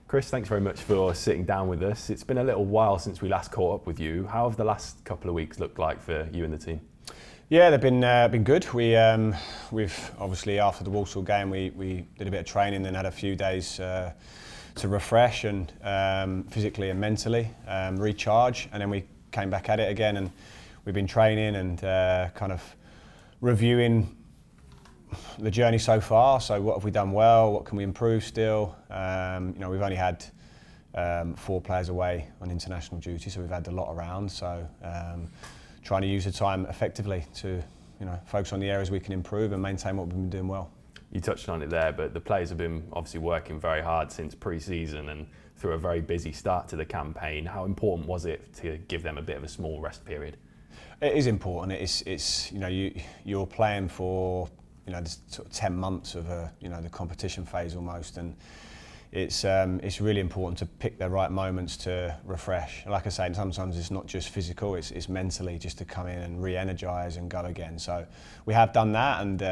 Chris, thanks very much for sitting down with us. It's been a little while since we last caught up with you. How have the last couple of weeks looked like for you and the team? Yeah, they've been good. We've obviously after the Walsall game we did a bit of training, then had a few days to refresh and physically and mentally recharge, and then we came back at it again, and we've been training and kind of reviewing the journey so far. So what have we done well? What can we improve still? We've only had 4 players away on international duty, so we've had a lot around. So trying to use the time effectively to focus on the areas we can improve and maintain what we've been doing well. You touched on it there, but the players have been obviously working very hard since pre-season and through a very busy start to the campaign. How important was it to give them a bit of a small rest period? It is important. It's you're playing for this sort of 10 months of the competition phase almost, and it's really important to pick the right moments to refresh. Like I say, sometimes it's not just physical, it's mentally, just to come in and re-energise and go again. So we have done that, and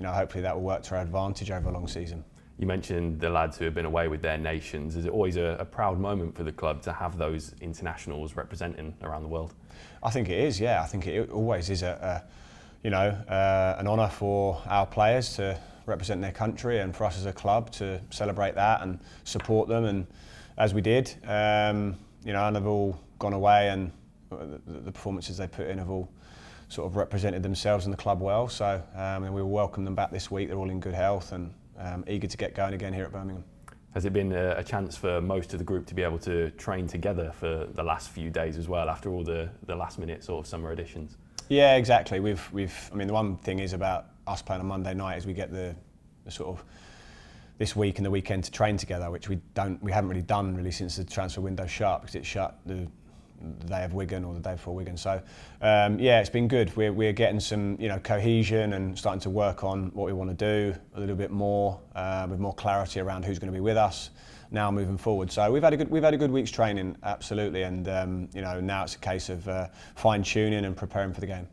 hopefully that will work to our advantage over a long season. You mentioned the lads who have been away with their nations. Is it always a proud moment for the club to have those internationals representing around the world? I think it is, yeah. I think it always is an honour for our players to represent their country, and for us as a club to celebrate that and support them. And as we did, and they've all gone away, and the performances they put in have all sort of represented themselves and the club well. So and we'll welcome them back this week. They're all in good health and eager to get going again here at Birmingham. Has it been a chance for most of the group to be able to train together for the last few days as well, after all the last minute sort of summer additions? Yeah, exactly. The one thing is about us playing on Monday night is we get the sort of this week and the weekend to train together, which we haven't really done since the transfer window shut, because it shut the day of Wigan or the day before Wigan. So it's been good. We're getting some cohesion and starting to work on what we want to do a little bit more, with more clarity around who's going to be with us now moving forward. So we've had a good week's training, absolutely, and now it's a case of fine tuning and preparing for the game.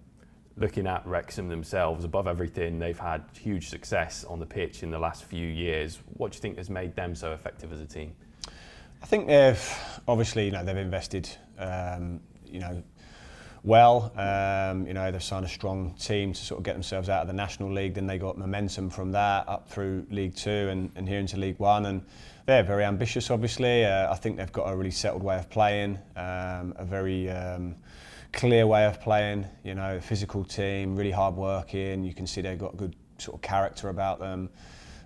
Looking at Wrexham themselves, above everything, they've had huge success on the pitch in the last few years. What do you think has made them so effective as a team? I think they've obviously they've invested well. They've signed a strong team to sort of get themselves out of the National League. Then they got momentum from that up through League Two and here into League One. And they're very ambitious, obviously. I think they've got a really settled way of playing, a very clear way of playing. A physical team, really hard working. You can see they've got good sort of character about them.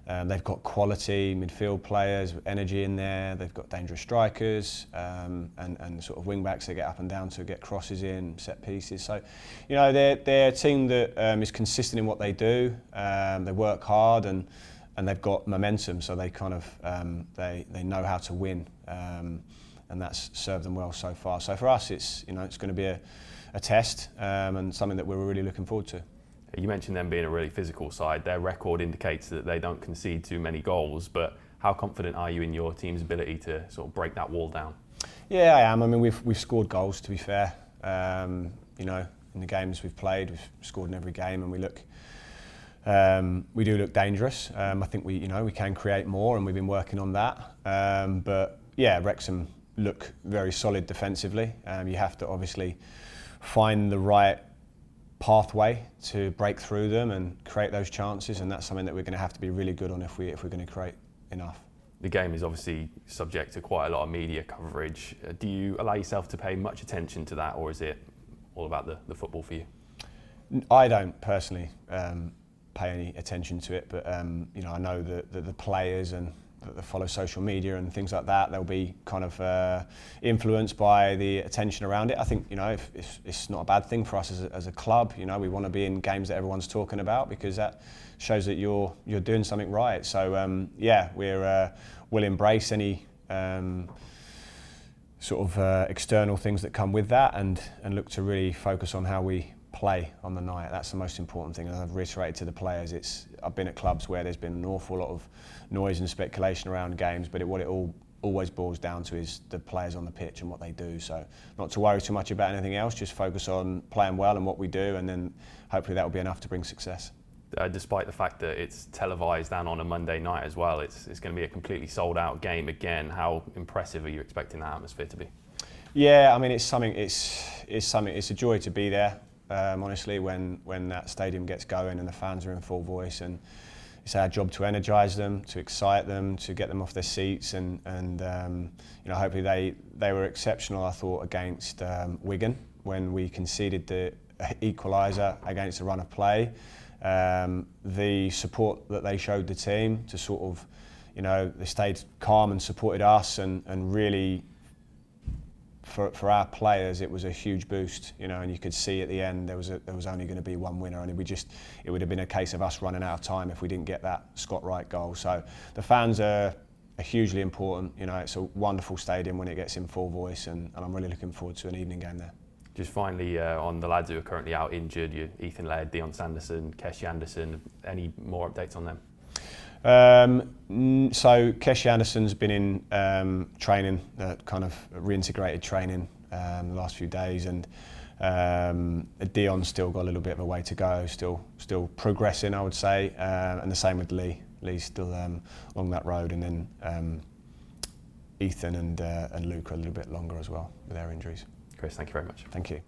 They've got quality midfield players with energy in there. They've got dangerous strikers and sort of wing backs that get up and down to get crosses in, set pieces. So, they're a team that is consistent in what they do. They work hard and they've got momentum. So they kind of they know how to win, and that's served them well so far. So for us, it's it's going to be a test and something that we're really looking forward to. You mentioned them being a really physical side. Their record indicates that they don't concede too many goals, but how confident are you in your team's ability to sort of break that wall down? Yeah, I am. I mean, we've scored goals, to be fair. In the games we've played, we've scored in every game, and we do look dangerous. I think we can create more, and we've been working on that. But yeah, Wrexham look very solid defensively. You have to obviously find the right pathway to break through them and create those chances, and that's something that we're going to have to be really good on if we're going to create enough. The game is obviously subject to quite a lot of media coverage. Do you allow yourself to pay much attention to that, or is it all about the football for you? I don't personally pay any attention to it, but I know that the players and that follow social media and things like that, they'll be kind of influenced by the attention around it. I think if it's not a bad thing for us as a club. We want to be in games that everyone's talking about, because that shows that you're doing something right. So we'll embrace any sort of external things that come with that, and look to really focus on how we play on the night. That's the most important thing, and I've reiterated to the players. I've been at clubs where there's been an awful lot of noise and speculation around games, but what it all always boils down to is the players on the pitch and what they do. So not to worry too much about anything else, just focus on playing well and what we do, and then hopefully that will be enough to bring success. despite the fact that it's televised and on a Monday night as well. It's going to be a completely sold out game again. How impressive are you expecting that atmosphere to be? Yeah, I mean, it's something. It's a joy to be there. Honestly, when that stadium gets going and the fans are in full voice, and it's our job to energise them, to excite them, to get them off their seats, and hopefully they were exceptional. I thought against Wigan when we conceded the equaliser against the run of play. The support that they showed the team to sort of, they stayed calm and supported us, and really for our players it was a huge boost, and you could see at the end there was only going to be one winner, and it would have been a case of us running out of time if we didn't get that Scott Wright goal. So the fans are hugely important. It's a wonderful stadium when it gets in full voice, and I'm really looking forward to an evening game there. Just finally, on the lads who are currently out injured, Ethan Laird, Dion Sanderson, Keshi Anderson, any more updates on them? So Keshi Anderson's been in training, kind of reintegrated training the last few days, and Dion's still got a little bit of a way to go, still progressing, I would say, and the same with Lee. Lee's still along that road, and then Ethan and Luke are a little bit longer as well with their injuries. Chris, thank you very much. Thank you.